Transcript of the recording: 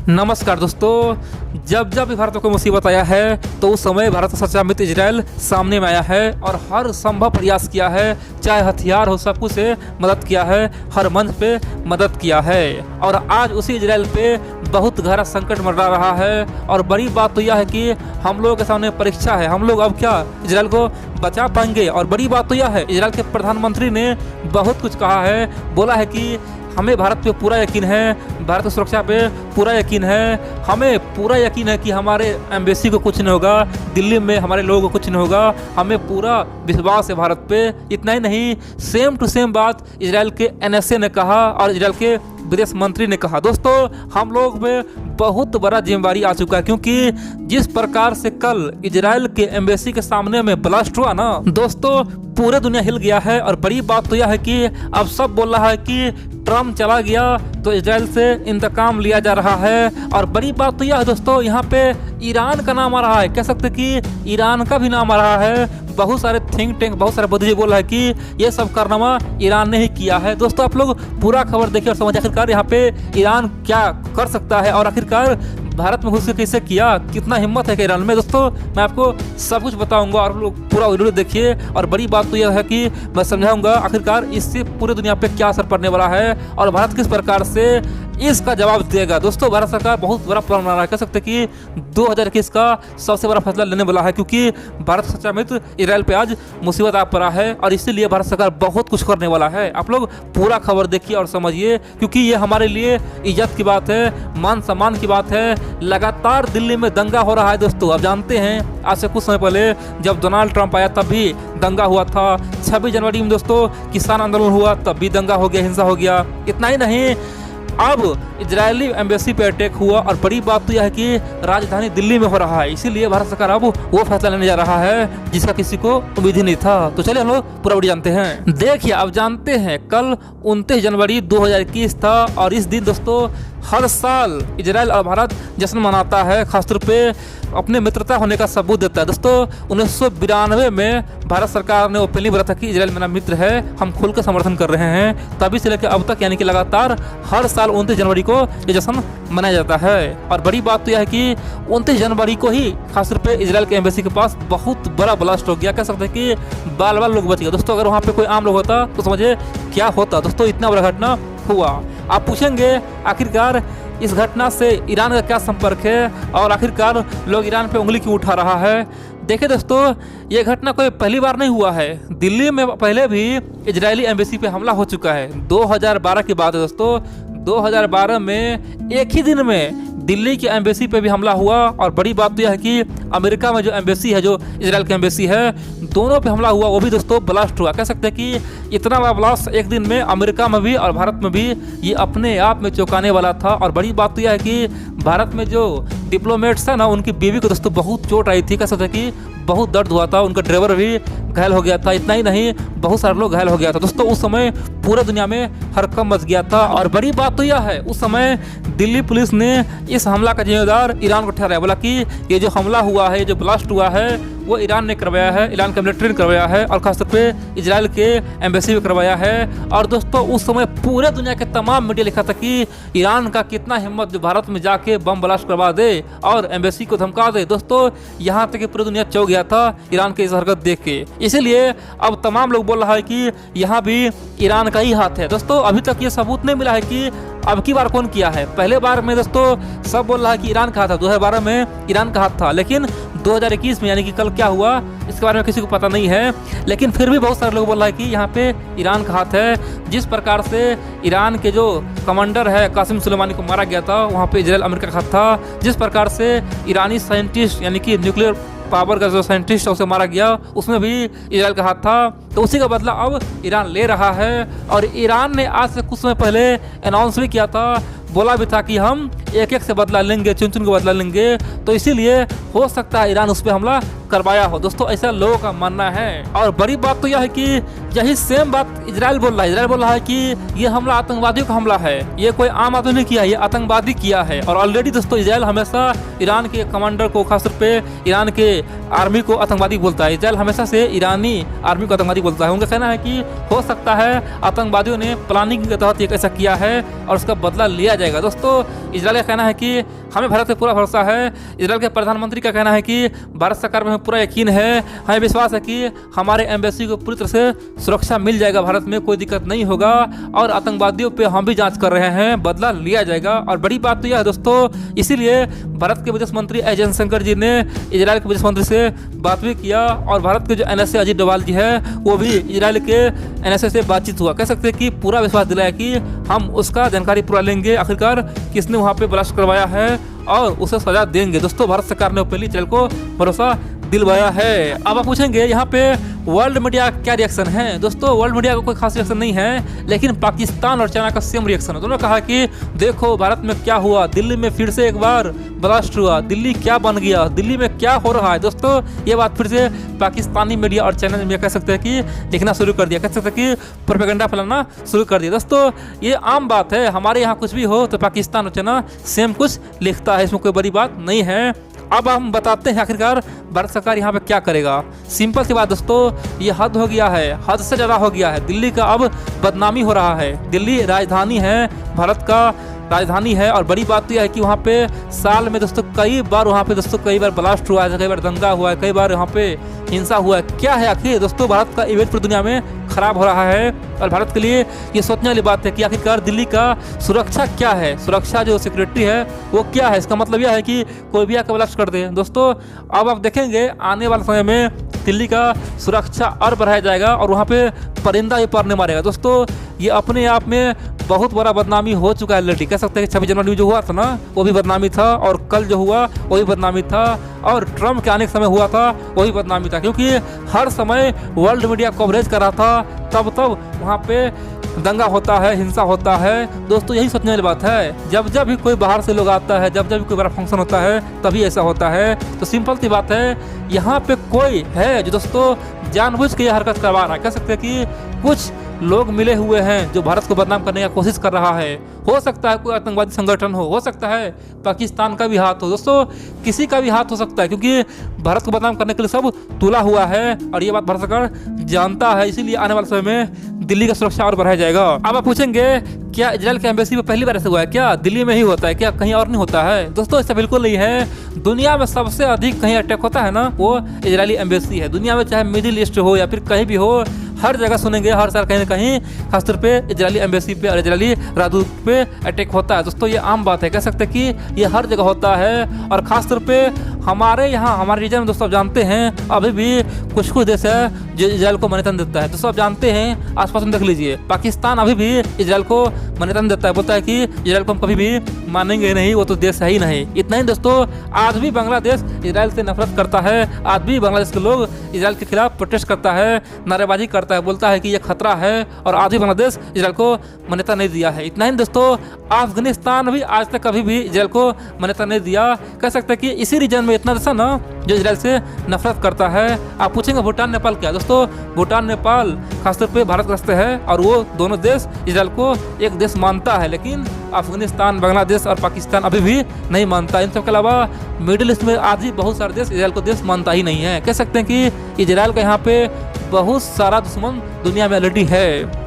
नमस्कार दोस्तों, जब जब भी भारत को मुसीबत आया है तो उस समय भारत का सच्चा मित्र इजराइल सामने में आया है और हर संभव प्रयास किया है, चाहे हथियार हो सब कुछ से मदद किया है, हर मंच पे मदद किया है। और आज उसी इजराइल पे बहुत गहरा संकट मंडरा रहा है। और बड़ी बात तो यह है कि हम लोगों के सामने परीक्षा है, हम लोग अब क्या इजराइल को बचा पाएंगे। और बड़ी बात तो यह है, इजराइल के प्रधानमंत्री ने बहुत कुछ कहा है, बोला है कि हमें भारत पे पूरा यकीन है, भारत की सुरक्षा पे पूरा यकीन है, हमें पूरा यकीन है कि हमारे एम्बेसी को कुछ नहीं होगा, दिल्ली में हमारे लोगों को कुछ नहीं होगा, हमें पूरा विश्वास है भारत पे। इतना ही नहीं, सेम टू सेम बात इजराइल के एनएसए ने कहा और इजराइल के विदेश मंत्री ने कहा। दोस्तों, हम लोग में बहुत बड़ा जिम्मेवारी आ चुका है, क्योंकि जिस प्रकार से कल इजराइल के एम्बेसी के सामने में ब्लास्ट हुआ ना दोस्तों, पूरे दुनिया हिल गया है। और बड़ी बात तो यह है कि अब सब बोल रहा है कि ट्रम्प चला गया तो इजराइल से इंतकाम लिया जा रहा है। और बड़ी बात तो यह है दोस्तों, यहाँ पे ईरान का नाम आ रहा है, कह सकते कि ईरान का भी नाम आ रहा है। बहुत सारे थिंक टैंक, बहुत सारे बुद्धिजीवी बोल रहा है कि ये सब कारनामा ईरान ने ही किया है। दोस्तों, आप लोग पूरा खबर देखिए और समझिए आखिरकार यहाँ पे ईरान क्या कर सकता है और आखिरकार भारत में घुस के कैसे किया, कितना हिम्मत है कि ईरान में। दोस्तों, मैं आपको सब कुछ बताऊंगा और लोग पूरा वीडियो देखिए। और बड़ी बात तो यह है कि मैं समझाऊंगा आखिरकार इससे पूरे दुनिया पे क्या असर पड़ने वाला है और भारत किस प्रकार से इसका जवाब देगा। दोस्तों, भारत सरकार बहुत बड़ा प्लान बना रहा है, कह सकते कि 2021 का सबसे बड़ा फैसला लेने वाला है, क्योंकि भारत सच्चा मित्र इजराइल पे आज मुसीबत आ पड़ा है और इसीलिए भारत सरकार बहुत कुछ करने वाला है। आप लोग पूरा खबर देखिए और समझिए, क्योंकि ये हमारे लिए इज्जत की बात है, मान सम्मान की बात है। लगातार दिल्ली में दंगा हो रहा है दोस्तों, आप जानते हैं आज से कुछ समय पहले जब डोनाल्ड ट्रंप आया तब भी दंगा हुआ था। 26 जनवरी में दोस्तों किसान आंदोलन हुआ, तब भी दंगा हो गया, हिंसा हो गया। इतना ही नहीं, अब इजरायली एम्बेसी पे अटैक हुआ और बड़ी बात तो यह है कि राजधानी दिल्ली में हो रहा है। इसीलिए भारत सरकार अब वो फैसला लेने जा रहा है जिसका किसी को उम्मीद ही नहीं था। तो चलिए हम लोग पूरा वीडियो जानते हैं। देखिए, अब जानते हैं कल 29 जनवरी 2021 था और इस दिन दोस्तों हर साल इजराइल और भारत जश्न मनाता है, खासतौर पे अपने मित्रता होने का सबूत देता है। दोस्तों, 1992 में भारत सरकार ने ओपनली बोला था कि इजराइल मेरा मित्र है, हम खुल कर समर्थन कर रहे हैं। तभी से लेकर अब तक यानी कि लगातार हर साल 29 जनवरी को ये जश्न मनाया जाता है। और बड़ी बात तो यह है कि 29 जनवरी को ही खासतौर पे इजराइल के एम्बेसी के पास बहुत बड़ा ब्लास्ट हो गया, कह सकते हैं कि बाल बाल लोग बच गए। दोस्तों, अगर वहाँ पे कोई आम लोग होता तो समझिए क्या होता। दोस्तों, इतना बड़ा घटना हुआ। आप पूछेंगे आखिरकार इस घटना से ईरान का क्या संपर्क है और आखिरकार लोग ईरान पे उंगली क्यों उठा रहा है। देखिए दोस्तों, ये घटना कोई पहली बार नहीं हुआ है। दिल्ली में पहले भी इजरायली एम्बेसी पे हमला हो चुका है। 2012 की बात है दोस्तों, 2012 में एक ही दिन में दिल्ली की एम्बेसी पे भी हमला हुआ। और बड़ी बात तो यह है कि अमेरिका में जो एम्बेसी है, जो इजराइल की एम्बेसी है, दोनों पे हमला हुआ, वो भी दोस्तों ब्लास्ट हुआ। कह सकते हैं कि इतना बड़ा ब्लास्ट एक दिन में अमेरिका में भी और भारत में भी, ये अपने आप में चौंकाने वाला था। और बड़ी बात तो यह है कि भारत में जो डिप्लोमेट्स है ना, उनकी बीवी को दोस्तों बहुत चोट आई थी, कह सकते हैं कि बहुत दर्द हुआ था, उनका ड्राइवर भी घायल हो गया था। इतना ही नहीं, बहुत सारे लोग घायल हो गया था। दोस्तों, उस समय पूरे दुनिया में हड़कंप मच गया था। और बड़ी बात तो यह है, उस समय दिल्ली पुलिस ने इस हमला का जिम्मेदार ईरान को ठहराया, बोला कि ये जो हमला हुआ है, जो ब्लास्ट हुआ है, वो ईरान ने करवाया है, ईरान के मिलिट्री ने करवाया है और खासतौर पे इजराइल के एम्बेसी में करवाया है। और दोस्तों, उस समय पूरे दुनिया के तमाम मीडिया लिखा था कि ईरान का कितना हिम्मत जो भारत में जाके बम ब्लास्ट करवा दे और एम्बेसी को धमका दे। दोस्तों, यहाँ तक कि पूरी दुनिया चौंक गया था ईरान की इस हरकत देख के। इसीलिए अब तमाम लोग बोल रहा है कि यहाँ भी ईरान का ही हाथ है। दोस्तों, अभी तक ये सबूत नहीं मिला है कि अब की बार कौन किया है। पहले बार में दोस्तों सब बोल रहा है कि ईरान का हाथ था, 2012 में ईरान का हाथ था, लेकिन 2021 में यानी कि कल क्या हुआ इसके बारे में किसी को पता नहीं है। लेकिन फिर भी बहुत सारे लोग बोल रहा है कि यहाँ पे ईरान का हाथ है। जिस प्रकार से ईरान के जो कमांडर है कासिम सुलेमानी को मारा गया था, वहाँ पे इजराइल अमेरिका का हाथ था। जिस प्रकार से ईरानी साइंटिस्ट यानी कि न्यूक्लियर पावर का जो साइंटिस्ट है उसे मारा गया, उसमें भी इजराइल का हाथ था। तो उसी का बदला अब ईरान ले रहा है। और ईरान ने आज से कुछ समय पहले अनाउंस भी किया था, बोला भी था कि हम एक एक से बदला लेंगे, चुन चुन के बदला लेंगे। तो इसीलिए हो सकता है ईरान उस पर हमला करवाया हो। दोस्तों ऐसा लोगों का मानना है। और बड़ी बात तो यह है कि यही सेम बात इजराइल बोल रहा है। इजराइल बोल रहा है कि ये हमला आतंकवादियों का हमला है, ये कोई आम आदमी ने किया, ये आतंकवादी किया है। और ऑलरेडी दोस्तों इजराइल हमेशा ईरान के कमांडर को, खासतौर पे ईरान के आर्मी को आतंकवादी बोलता है। इजराइल हमेशा से ईरानी आर्मी को आतंकवादी बोलता है। उनका कहना है कि हो सकता है आतंकवादियों ने प्लानिंग के तहत ऐसा किया है और उसका बदला लिया जाएगा। दोस्तों इजराइल का कहना है कि हमें भारत पे पूरा भरोसा है। इजराइल के प्रधानमंत्री का कहना है कि भारत सरकार में हमें पूरा यकीन है, हमें विश्वास है कि हमारे एम्बेसी को पूरी तरह से सुरक्षा मिल जाएगा, भारत में कोई दिक्कत नहीं होगा और आतंकवादियों पे हम भी जांच कर रहे हैं, बदला लिया जाएगा। और बड़ी बात तो यह है दोस्तों, इसीलिए भारत के विदेश मंत्री एस जयशंकर जी ने इजराइल के विदेश मंत्री से बात भी किया और भारत के जो NSA अजीत डोभाल जी है वो भी इजराइल के NSA से बातचीत हुआ। कह सकते हैं कि पूरा विश्वास दिलाया कि हम उसका जानकारी पूरा लेंगे, आखिरकार किसने वहाँ पे ब्लास्ट करवाया है और उसे सजा देंगे। दोस्तों भारत सरकार ने पहले इजराइल को भरोसा दिलवाया है। अब आप पूछेंगे यहाँ पे वर्ल्ड मीडिया का क्या रिएक्शन है। दोस्तों वर्ल्ड मीडिया का कोई खास रिएक्शन नहीं है, लेकिन पाकिस्तान और चाइना का सेम रिएक्शन है। दोनों कहा कि देखो भारत में क्या हुआ, दिल्ली में फिर से एक बार ब्लास्ट हुआ, दिल्ली क्या बन गया, दिल्ली में क्या हो रहा है। दोस्तों ये बात फिर से पाकिस्तानी मीडिया और चाइना मीडिया कह सकते हैं कि लिखना शुरू कर दिया, कह सकते हैं कि प्रोपेगेंडा फैलाना शुरू कर दिया। दोस्तों ये आम बात है, हमारे यहाँ कुछ भी हो तो पाकिस्तान और चाइना सेम कुछ लिखता है, इसमें कोई बड़ी बात नहीं है। अब हम बताते हैं आखिरकार भारत सरकार यहाँ पे क्या करेगा। सिंपल सी बात दोस्तों, ये हद हो गया है, हद से ज़्यादा हो गया है। दिल्ली का अब बदनामी हो रहा है। दिल्ली राजधानी है, भारत का राजधानी है और बड़ी बात तो यह है कि वहाँ पे साल में दोस्तों कई बार ब्लास्ट हुआ है, कई बार दंगा हुआ है, कई बार यहाँ पे हिंसा हुआ है। क्या है आखिर दोस्तों, भारत का इमेज पूरी दुनिया में खराब हो रहा है और भारत के लिए ये सोचने वाली बात है कि आखिरकार दिल्ली का सुरक्षा क्या है, सुरक्षा जो सिक्योरिटी है वो क्या है। इसका मतलब यह है कि कोई भी आकर ब्लास्ट कर दे। दोस्तों अब आप देखेंगे आने वाले समय में दिल्ली का सुरक्षा और बढ़ाया जाएगा और वहाँ पे परिंदा ही पर नहीं मारेगा। दोस्तों ये अपने आप में बहुत बड़ा बदनामी हो चुका है ऑलरेडी। कह सकते हैं कि 26 जनवरी में जो हुआ था ना वो भी बदनामी था और कल जो हुआ वो भी बदनामी था और ट्रम्प के आने के समय हुआ था वही बदनामी था, क्योंकि हर समय वर्ल्ड मीडिया कवरेज कर रहा था, तब वहाँ पे दंगा होता है, हिंसा होता है। दोस्तों यही सोचने वाली बात है, जब जब भी कोई बाहर से लोग आता है, जब जब भी कोई बड़ा फंक्शन होता है तभी ऐसा होता है। तो सिंपल सी बात है, यहाँ पे कोई है जो दोस्तों जानबूझ के ये हरकत करवा रहा है। कह सकते हैं कि कुछ लोग मिले हुए हैं जो भारत को बदनाम करने की कोशिश कर रहा है। हो सकता है कोई आतंकवादी संगठन हो सकता है पाकिस्तान का भी हाथ हो, दोस्तों किसी का भी हाथ हो सकता है, क्योंकि भारत को बदनाम करने के लिए सब तुला हुआ है और ये बात भारत सरकार जानता है। इसीलिए आने वाले समय में दिल्ली का सुरक्षा और बढ़ाया जाएगा। अब आप पूछेंगे क्या इजराइल के एम्बेसी पे पहली बार ऐसा हुआ है क्या, दिल्ली में ही होता है क्या, कहीं और नहीं होता है? दोस्तों ऐसा बिल्कुल नहीं है। दुनिया में सबसे अधिक कहीं अटैक होता है ना वो इजरायली एम्बेसी है। दुनिया में चाहे मिडिल ईस्ट हो या फिर कहीं भी हो, हर जगह सुनेंगे हर साल कहीं ना कहीं खासतौर पे इजरायली एम्बेसी पे और इजरायली राजदूत पे अटैक होता है। दोस्तों ये आम बात है, कह सकते हैं कि ये हर जगह होता है और खासतौर पे हमारे यहाँ हमारे रीजन में दोस्तों आप जानते हैं अभी भी कुछ देश है जो इजराइल को मान्यता देता है। दोस्तों आप जानते हैं आसपास में देख लीजिए, पाकिस्तान अभी भी इजराइल को मान्यता देता है, बोलता है कि इजराइल को हम कभी भी मानेंगे नहीं, वो तो देश है ही नहीं। इतना ही दोस्तों, आज भी बांग्लादेश इजराइल से नफरत करता है, आज भी बांग्लादेश के लोग इजराइल के खिलाफ प्रोटेस्ट करता है, नारेबाजी करता है, बोलता है कि ये खतरा है और आज भी बांग्लादेश इजराइल को मान्यता नहीं दिया है। इतना ही दोस्तों, अफगानिस्तान भी आज तक कभी भी इजराइल को मान्यता नहीं दिया। कह सकते हैं कि इसी रीजन में इतना देश है ना जो इजराइल से नफरत करता है। आप पूछेंगे भूटान नेपाल क्या? दोस्तों भूटान नेपाल खासतौर पे भारतग्रस्त है और वो दोनों देश इजराइल को एक देश मानता है, लेकिन अफगानिस्तान, बांग्लादेश और पाकिस्तान अभी भी नहीं मानता। इन सब के अलावा मिडिल ईस्ट में आज भी बहुत सारे देश इजराइल को देश मानता ही नहीं है। कह सकते हैं कि इजराइल का यहाँ पे बहुत सारा दुश्मन दुनिया में ऑलरेडी है।